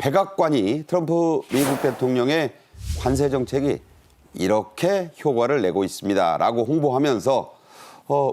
백악관이 트럼프 미국 대통령의 관세 정책이 이렇게 효과를 내고 있습니다라고 홍보하면서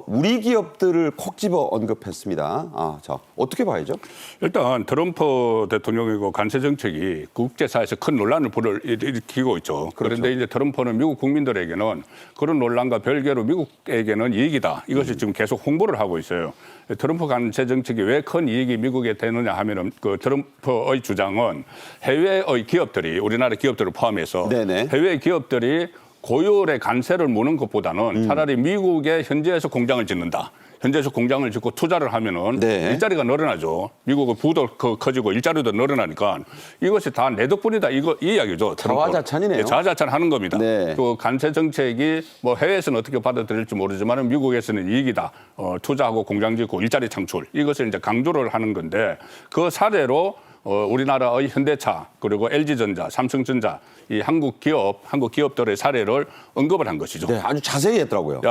우리 기업들을 콕 집어 언급했습니다. 자, 어떻게 봐야죠? 일단 트럼프 대통령이고 관세 정책이 국제사회에서 큰 논란을 불러일으키고 있죠. 그런데 이제 트럼프는 미국 국민들에게는 그런 논란과 별개로 미국에게는 이익이다. 이것을 지금 계속 홍보를 하고 있어요. 트럼프 관세 정책이 왜 큰 이익이 미국에 되느냐 하면은 그 트럼프의 주장은 해외의 기업들이 우리나라 기업들을 포함해서 네네. 해외 기업들이 고율의 관세를 무는 것보다는 차라리 미국의 현지에서 공장을 짓는다. 현지에서 공장을 짓고 투자를 하면은 네. 일자리가 늘어나죠. 미국의 부도 커지고 일자리도 늘어나니까 이것이 다 내 덕분이다. 이 이야기죠. 자화자찬이네요. 네, 자화자찬 하는 겁니다. 네. 그 관세 정책이 뭐 해외에서는 어떻게 받아들일지 모르지만 미국에서는 이익이다. 투자하고 공장 짓고 일자리 창출 이것을 이제 강조를 하는 건데 그 사례로 우리나라의 현대차 그리고 LG전자, 삼성전자 이 한국 기업들의 사례를 언급을 한 것이죠. 네, 아주 자세히 했더라고요.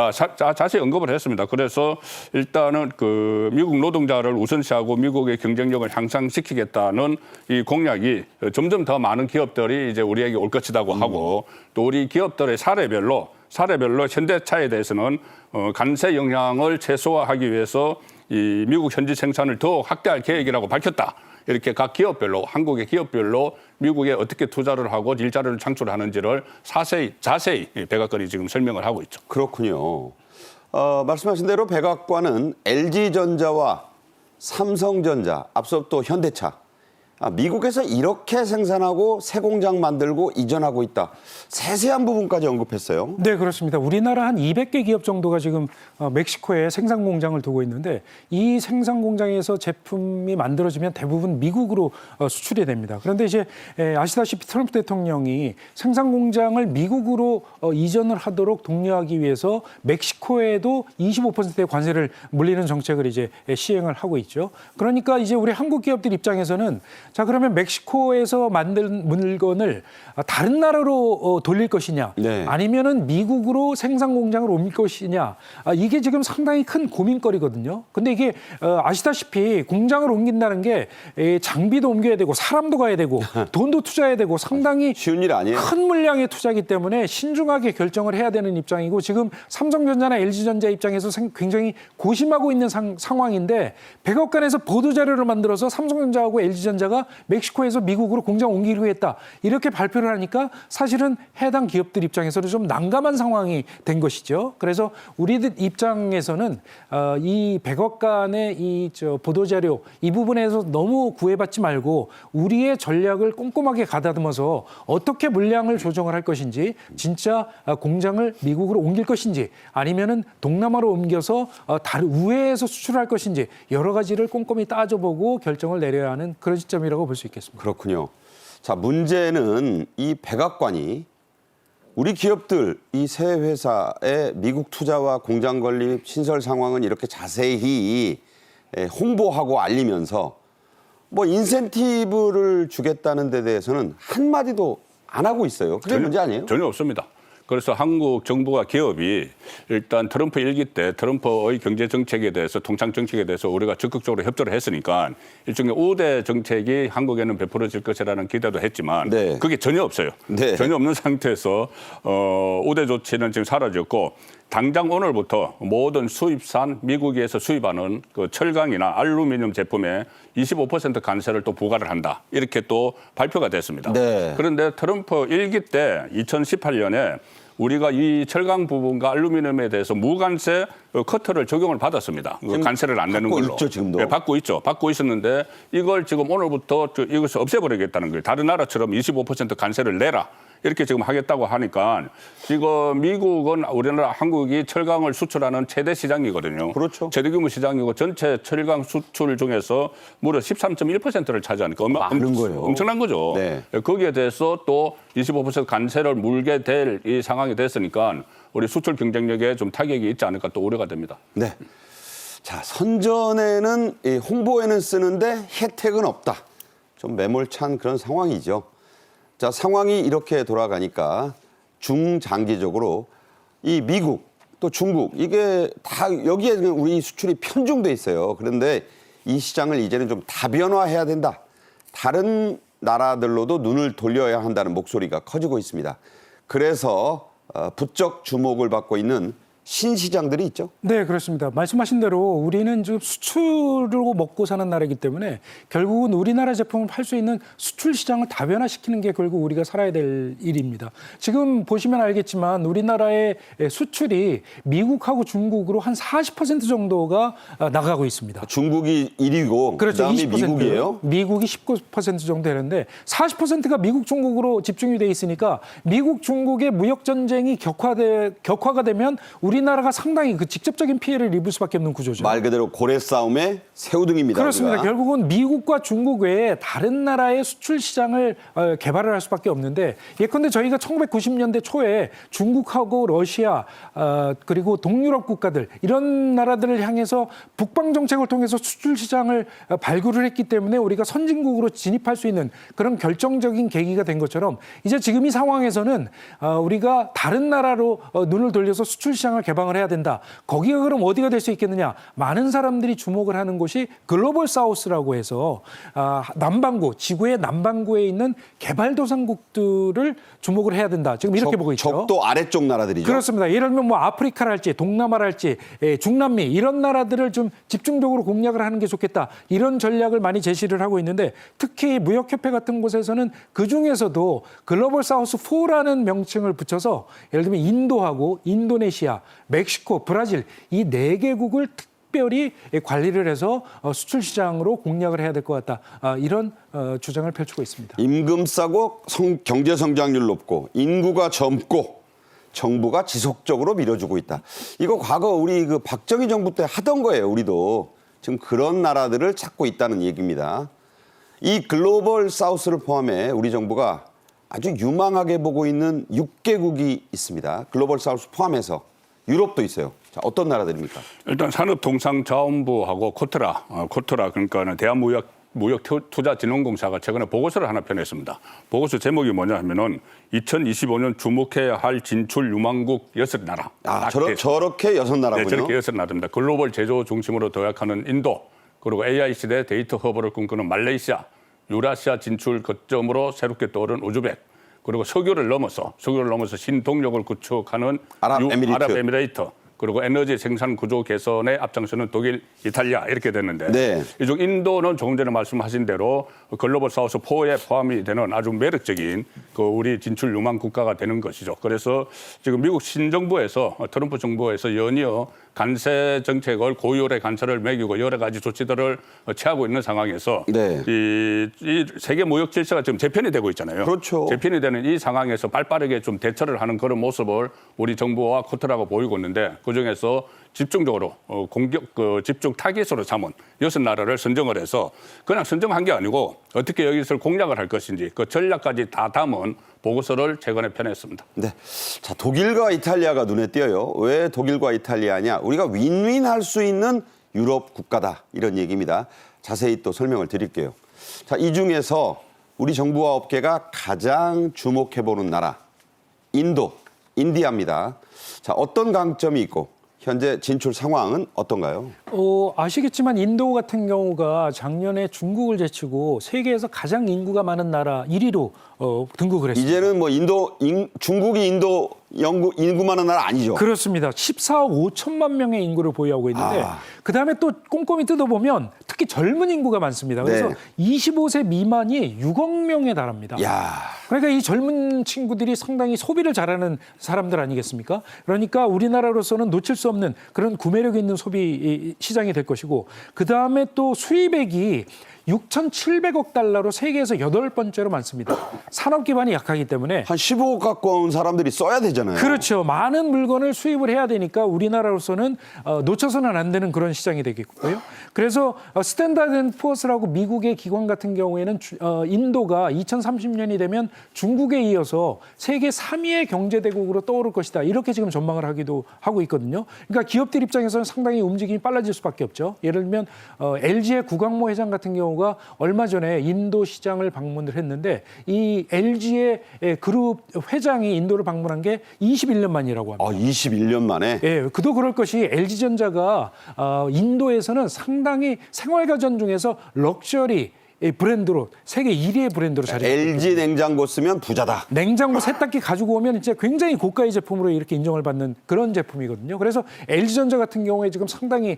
자세히 언급을 했습니다. 그래서 일단은 그 미국 노동자를 우선시하고 미국의 경쟁력을 향상시키겠다는 이 공약이 점점 더 많은 기업들이 이제 우리에게 올 것이라고 하고 또 우리 기업들의 사례별로 현대차에 대해서는 관세 영향을 최소화하기 위해서 이 미국 현지 생산을 더 확대할 계획이라고 밝혔다. 이렇게 각 기업별로 한국의 기업별로 미국에 어떻게 투자를 하고 일자리를 창출하는지를 자세히 백악관이 지금 설명을 하고 있죠. 그렇군요. 말씀하신 대로 백악관은 LG전자와 삼성전자, 앞서 또 현대차, 미국에서 이렇게 생산하고 새 공장 만들고 이전하고 있다. 세세한 부분까지 언급했어요. 네, 그렇습니다. 우리나라 한 200개 기업 정도가 지금 멕시코에 생산 공장을 두고 있는데 이 생산 공장에서 제품이 만들어지면 대부분 미국으로 수출이 됩니다. 그런데 이제 아시다시피 트럼프 대통령이 생산 공장을 미국으로 이전을 하도록 독려하기 위해서 멕시코에도 25%의 관세를 물리는 정책을 이제 시행을 하고 있죠. 그러니까 이제 우리 한국 기업들 입장에서는 자, 그러면 멕시코에서 만든 물건을 다른 나라로 돌릴 것이냐, 네. 아니면은 미국으로 생산 공장을 옮길 것이냐, 이게 지금 상당히 큰 고민거리거든요. 근데 이게 아시다시피 공장을 옮긴다는 게 장비도 옮겨야 되고 사람도 가야 되고 돈도 투자해야 되고 상당히 쉬운 일 아니에요. 큰 물량의 투자이기 때문에 신중하게 결정을 해야 되는 입장이고 지금 삼성전자나 LG전자 입장에서 굉장히 고심하고 있는 상황인데 백악관에서 보도자료를 만들어서 삼성전자하고 LG전자가 멕시코에서 미국으로 공장 옮기기로 했다. 이렇게 발표를 하니까 사실은 해당 기업들 입장에서는 좀 난감한 상황이 된 것이죠. 그래서 우리들 입장에서는 이 백악관의 이 보도자료 이 부분에서 너무 구애받지 말고 우리의 전략을 꼼꼼하게 가다듬어서 어떻게 물량을 조정을 할 것인지 진짜 공장을 미국으로 옮길 것인지 아니면은 동남아로 옮겨서 다른 우회해서 수출할 것인지 여러 가지를 꼼꼼히 따져보고 결정을 내려야 하는 그런 시점이라고 볼 수 있겠습니다. 그렇군요. 자, 문제는 이 백악관이 우리 기업들 이 새 회사의 미국 투자와 공장 건립 신설 상황은 이렇게 자세히 홍보하고 알리면서 뭐 인센티브를 주겠다는 데 대해서는 한마디도 안 하고 있어요. 그게 문제 아니에요? 전혀 없습니다. 그래서 한국 정부와 기업이 일단 트럼프 일기 때 트럼프의 경제 정책에 대해서 통상 정책에 대해서 우리가 적극적으로 협조를 했으니까 일종의 우대 정책이 한국에는 베풀어질 것이라는 기대도 했지만 네. 그게 전혀 없어요. 네. 전혀 없는 상태에서 우대 조치는 지금 사라졌고 당장 오늘부터 모든 수입산 미국에서 수입하는 그 철강이나 알루미늄 제품에 25% 관세를 또 부과를 한다. 이렇게 또 발표가 됐습니다. 네. 그런데 트럼프 일기 때 2018년에 우리가 이 철강 부분과 알루미늄에 대해서 무관세 커트를 적용을 받았습니다. 관세를 안 내는 걸로. 받고 있죠, 지금도. 네, 받고 있죠. 받고 있었는데 이걸 지금 오늘부터 이것을 없애버리겠다는 거예요. 다른 나라처럼 25% 관세를 내라. 이렇게 지금 하겠다고 하니까 지금 미국은 우리나라 한국이 철강을 수출하는 최대 시장이거든요. 그렇죠. 최대 규모 시장이고 전체 철강 수출 중에서 무려 13.1%를 차지하니까 많은 거예요. 엄청난 거죠. 네. 거기에 대해서 또 25% 관세를 물게 될 이 상황이 됐으니까 우리 수출 경쟁력에 좀 타격이 있지 않을까 또 우려가 됩니다. 네. 자, 선전에는 홍보에는 쓰는데 혜택은 없다. 좀 매몰찬 그런 상황이죠. 자, 상황이 이렇게 돌아가니까 중장기적으로 이 미국 또 중국 이게 다 여기에 우리 수출이 편중돼 있어요. 그런데 이 시장을 이제는 좀 다변화해야 된다. 다른 나라들로도 눈을 돌려야 한다는 목소리가 커지고 있습니다. 그래서 부쩍 주목을 받고 있는 신시장들이 있죠. 네, 그렇습니다. 말씀하신 대로 우리는 지금 수출로 먹고 사는 나라이기 때문에 결국은 우리나라 제품을 팔 수 있는 수출 시장을 다변화시키는 게 결국 우리가 살아야 될 일입니다. 지금 보시면 알겠지만 우리나라의 수출이 미국하고 중국으로 한 40% 정도가 나가고 있습니다. 중국이 1위고 그렇죠. 그다음이 20%. 미국이에요. 미국이 19% 정도 되는데 40%가 미국, 중국으로 집중이 돼 있으니까 미국, 중국의 무역 전쟁이 격화가 되면 우리나라가 상당히 그 직접적인 피해를 입을 수밖에 없는 구조죠. 말 그대로 고래 싸움의 새우등입니다. 그렇습니다. 우리가. 결국은 미국과 중국 외에 다른 나라의 수출 시장을 개발을 할 수밖에 없는데 예컨대 저희가 1990년대 초에 중국하고 러시아 그리고 동유럽 국가들 이런 나라들을 향해서 북방 정책을 통해서 수출 시장을 발굴을 했기 때문에 우리가 선진국으로 진입할 수 있는 그런 결정적인 계기가 된 것처럼 이제 지금 이 상황에서는 우리가 다른 나라로 눈을 돌려서 수출 시장을 개방을 해야 된다. 거기가 그럼 어디가 될 수 있겠느냐? 많은 사람들이 주목을 하는 곳이 글로벌 사우스라고 해서 남반구, 지구의 남반구에 있는 개발도상국들을 주목을 해야 된다. 지금 이렇게 보고 있죠. 적도 아래쪽 나라들이죠. 그렇습니다. 예를 들면 뭐 아프리카랄지 동남아랄지 중남미 이런 나라들을 좀 집중적으로 공략을 하는 게 좋겠다. 이런 전략을 많이 제시를 하고 있는데 특히 무역협회 같은 곳에서는 그중에서도 글로벌 사우스 4라는 명칭을 붙여서 예를 들면 인도하고 인도네시아, 멕시코, 브라질 이 4개국을 특별히 관리를 해서 수출 시장으로 공략을 해야 될 것 같다. 이런 주장을 펼치고 있습니다. 임금 싸고 경제 성장률 높고 인구가 젊고 정부가 지속적으로 밀어주고 있다. 이거 과거 우리 그 박정희 정부 때 하던 거예요. 우리도 지금 그런 나라들을 찾고 있다는 얘기입니다. 이 글로벌 사우스를 포함해 우리 정부가 아주 유망하게 보고 있는 6개국이 있습니다. 글로벌 사우스 포함해서 유럽도 있어요. 자, 어떤 나라들입니까? 일단 산업통상자원부하고 코트라 그러니까는 대한무역투자진흥공사가 최근에 보고서를 하나 펴냈습니다. 보고서 제목이 뭐냐 하면은 2025년 주목해야 할 진출 유망국 6나라. 저렇게 6나라군요. 네, 저렇게 6나라입니다. 글로벌 제조 중심으로 도약하는 인도, 그리고 AI 시대 데이터 허브를 꿈꾸는 말레이시아, 유라시아 진출 거점으로 새롭게 떠오른 우즈벡, 그리고 석유를 넘어서 신동력을 구축하는 아랍에미레이트, 그리고 에너지 생산 구조 개선에 앞장서는 독일, 이탈리아 이렇게 됐는데 네. 이중 인도는 조금 전에 말씀하신 대로 글로벌 사우스 4에 포함이 되는 아주 매력적인 그 우리 진출 유망 국가가 되는 것이죠. 그래서 지금 미국 신정부에서 트럼프 정부에서 연이어 관세 정책을 고율의 관세를 매기고 여러 가지 조치들을 취하고 있는 상황에서 네. 이 세계 무역 질서가 지금 재편이 되고 있잖아요. 그렇죠. 재편이 되는 이 상황에서 빠르게 좀 대처를 하는 그런 모습을 우리 정부와 코트라가 보이고 있는데 그중에서 집중적으로 집중 타깃으로 삼은 6나라를 선정을 해서 그냥 선정한 게 아니고 어떻게 여기서 공략을 할 것인지 그 전략까지 다 담은 보고서를 최근에 펴냈습니다. 네. 자, 독일과 이탈리아가 눈에 띄어요. 왜 독일과 이탈리아냐? 우리가 윈윈할 수 있는 유럽 국가다. 이런 얘기입니다. 자세히 또 설명을 드릴게요. 자, 이 중에서 우리 정부와 업계가 가장 주목해보는 나라, 인디아입니다. 자, 어떤 강점이 있고 현재 진출 상황은 어떤가요? 아시겠지만 인도 같은 경우가 작년에 중국을 제치고 세계에서 가장 인구가 많은 나라 1위로 등극을 했습니다. 이제는 뭐 중국이 인구 많은 나라 아니죠? 그렇습니다. 14억 5천만 명의 인구를 보유하고 있는데 그다음에 또 꼼꼼히 뜯어보면 특히 젊은 인구가 많습니다. 그래서 네. 25세 미만이 6억 명에 달합니다. 야. 그러니까 이 젊은 친구들이 상당히 소비를 잘하는 사람들 아니겠습니까? 그러니까 우리나라로서는 놓칠 수 없는 그런 구매력 있는 소비 시장이 될 것이고 그다음에 또 수입액이 6,700억 달러로 세계에서 8번째로 많습니다. 산업 기반이 약하기 때문에 한 15억 갖고 온 사람들이 써야 되잖아요. 그렇죠. 많은 물건을 수입을 해야 되니까 우리나라로서는 놓쳐서는 안 되는 그런 시장이 되겠고요. 그래서 스탠다드 앤 푸어스라고 미국의 기관 같은 경우에는 인도가 2030년이 되면 중국에 이어서 세계 3위의 경제대국으로 떠오를 것이다. 이렇게 지금 전망을 하기도 하고 있거든요. 그러니까 기업들 입장에서는 상당히 움직임이 빨라질 수밖에 없죠. 예를 들면 LG의 구광모 회장 같은 경우가 얼마 전에 인도 시장을 방문을 했는데 이 LG의 그룹 회장이 인도를 방문한 게 21년 만이라고 합니다. 21년 만에? 예, 그도 그럴 것이 LG전자가 인도에서는 상당히 생활가전 중에서 럭셔리 브랜드로 세계 1위의 브랜드로 자리. LG 냉장고 쓰면 부자다. 냉장고 세탁기 가지고 오면 이제 굉장히 고가의 제품으로 이렇게 인정을 받는 그런 제품이거든요. 그래서 LG전자 같은 경우에 지금 상당히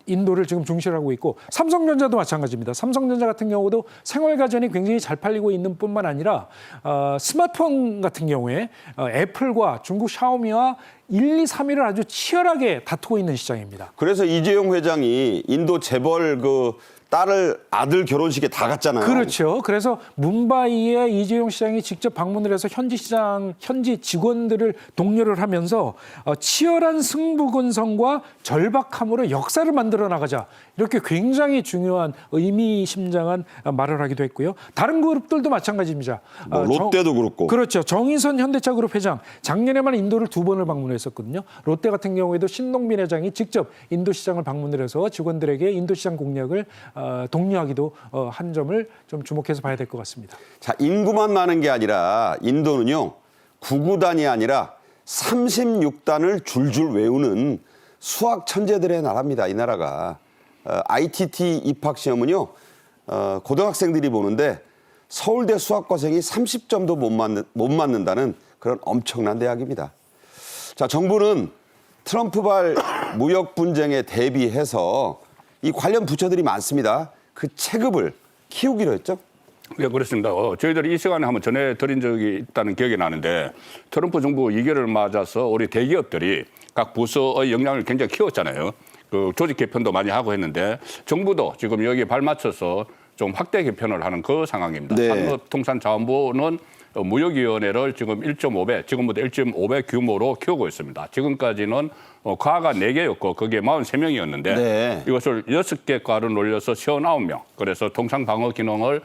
인도를 지금 중시하고 있고 삼성전자도 마찬가지입니다. 삼성전자 같은 경우도 생활가전이 굉장히 잘 팔리고 있는 뿐만 아니라 스마트폰 같은 경우에 애플과 중국 샤오미와 1, 2, 3위를 아주 치열하게 다투고 있는 시장입니다. 그래서 이재용 회장이 인도 재벌 그 딸을 아들 결혼식에 다 갔잖아요. 그렇죠. 그래서 뭄바이에 이재용 시장이 직접 방문을 해서 현지 직원들을 독려를 하면서 치열한 승부근성과 절박함으로 역사를 만들어 나가자. 이렇게 굉장히 중요한 의미심장한 말을 하기도 했고요. 다른 그룹들도 마찬가지입니다. 뭐 롯데도 그렇고. 그렇죠. 정의선 현대차그룹 회장 작년에만 인도를 2번을 방문했었거든요. 롯데 같은 경우에도 신동빈 회장이 직접 인도 시장을 방문을 해서 직원들에게 인도 시장 공략을 독려하기도 한 점을 좀 주목해서 봐야 될 것 같습니다. 자, 인구만 많은 게 아니라 인도는요. 9구단이 아니라 36단을 줄줄 외우는 수학 천재들의 나라입니다. 이 나라가. ITT 입학 시험은요. 고등학생들이 보는데 서울대 수학과생이 30점도 못 맞는다는 그런 엄청난 대학입니다. 자, 정부는 트럼프발 무역 분쟁에 대비해서 이 관련 부처들이 많습니다. 그 체급을 키우기로 했죠? 네, 그렇습니다. 저희들이 이 시간에 한번 전해드린 적이 있다는 기억이 나는데 트럼프 정부 2개월을 맞아서 우리 대기업들이 각 부서의 역량을 굉장히 키웠잖아요. 그 조직 개편도 많이 하고 했는데 정부도 지금 여기에 발맞춰서 좀 확대 개편을 하는 그 상황입니다. 네. 산업통상자원부는 무역위원회를 지금 1.5배, 지금부터 1.5배 규모로 키우고 있습니다. 지금까지는 과가 4개였고 그게 43명이었는데 네. 이것을 6개 과를 올려서 59명. 그래서 통상방어 기능을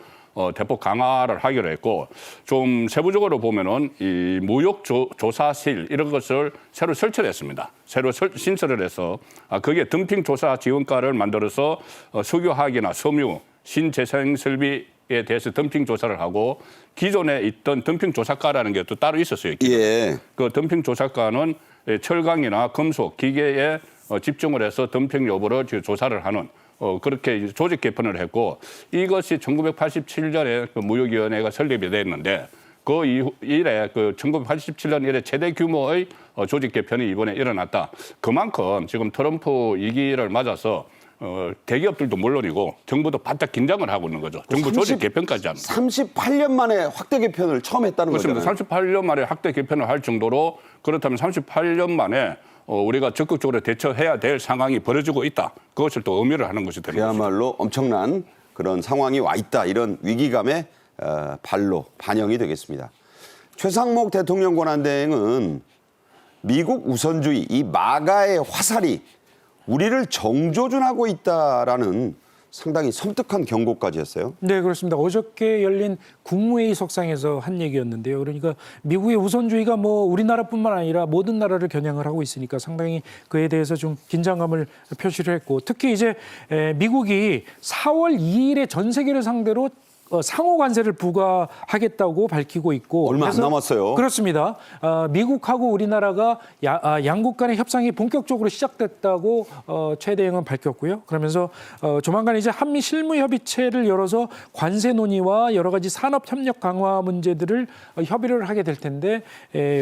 대폭 강화를 하기로 했고 좀 세부적으로 보면은 이 무역조사실 이런 것을 새로 설치를 했습니다. 새로 신설을 해서 그게 덤핑조사 지원과를 만들어서 석유화학이나 섬유, 신재생 설비에 대해서 덤핑 조사를 하고 기존에 있던 덤핑 조사과라는 게 또 따로 있었어요. 예. 그 덤핑 조사과는 철강이나 금속, 기계에 집중을 해서 덤핑 여부를 조사를 하는 그렇게 조직 개편을 했고 이것이 1987년에 그 무역위원회가 설립이 됐는데 그 이래 그 1987년 이래 최대 규모의 조직 개편이 이번에 일어났다. 그만큼 지금 트럼프 2기를 맞아서 대기업들도 물론이고 정부도 바짝 긴장을 하고 있는 거죠. 정부 조직 개편까지 합니다. 38년 만에 확대 개편을 처음 했다는 그렇습니다. 거잖아요. 38년 만에 확대 개편을 할 정도로 그렇다면 38년 만에 우리가 적극적으로 대처해야 될 상황이 벌어지고 있다. 그것을 또 의미를 하는 것이 되는 것이죠. 그야말로 엄청난 그런 상황이 와 있다. 이런 위기감의 발로 반영이 되겠습니다. 최상목 대통령 권한대행은 미국 우선주의, 이 마가의 화살이 우리를 정조준하고 있다라는 상당히 섬뜩한 경고까지 했어요. 네, 그렇습니다. 어저께 열린 국무회의 석상에서 한 얘기였는데요. 그러니까 미국의 우선주의가 뭐 우리나라뿐만 아니라 모든 나라를 겨냥을 하고 있으니까 상당히 그에 대해서 좀 긴장감을 표시를 했고 특히 이제 미국이 4월 2일에 전 세계를 상대로 상호 관세를 부과하겠다고 밝히고 있고 얼마 안 남았어요. 그렇습니다. 미국하고 우리나라가 양국 간의 협상이 본격적으로 시작됐다고 최 대행은 밝혔고요. 그러면서 조만간 이제 한미 실무협의체를 열어서 관세 논의와 여러 가지 산업 협력 강화 문제들을 협의를 하게 될 텐데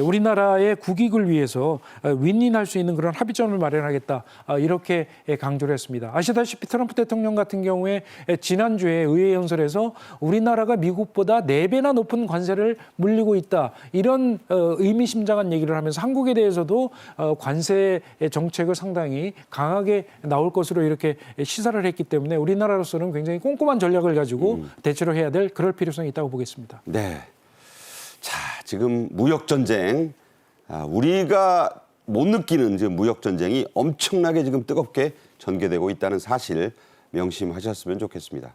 우리나라의 국익을 위해서 윈윈할 수 있는 그런 합의점을 마련하겠다 이렇게 강조를 했습니다. 아시다시피 트럼프 대통령 같은 경우에 지난주에 의회 연설에서 우리나라가 미국보다 4배나 높은 관세를 물리고 있다. 이런 의미심장한 얘기를 하면서 한국에 대해서도 관세 정책을 상당히 강하게 나올 것으로 이렇게 시사를 했기 때문에 우리나라로서는 굉장히 꼼꼼한 전략을 가지고 대처를 해야 될 그럴 필요성이 있다고 보겠습니다. 네. 자, 지금 무역전쟁, 우리가 못 느끼는 지금 무역전쟁이 엄청나게 지금 뜨겁게 전개되고 있다는 사실 명심하셨으면 좋겠습니다.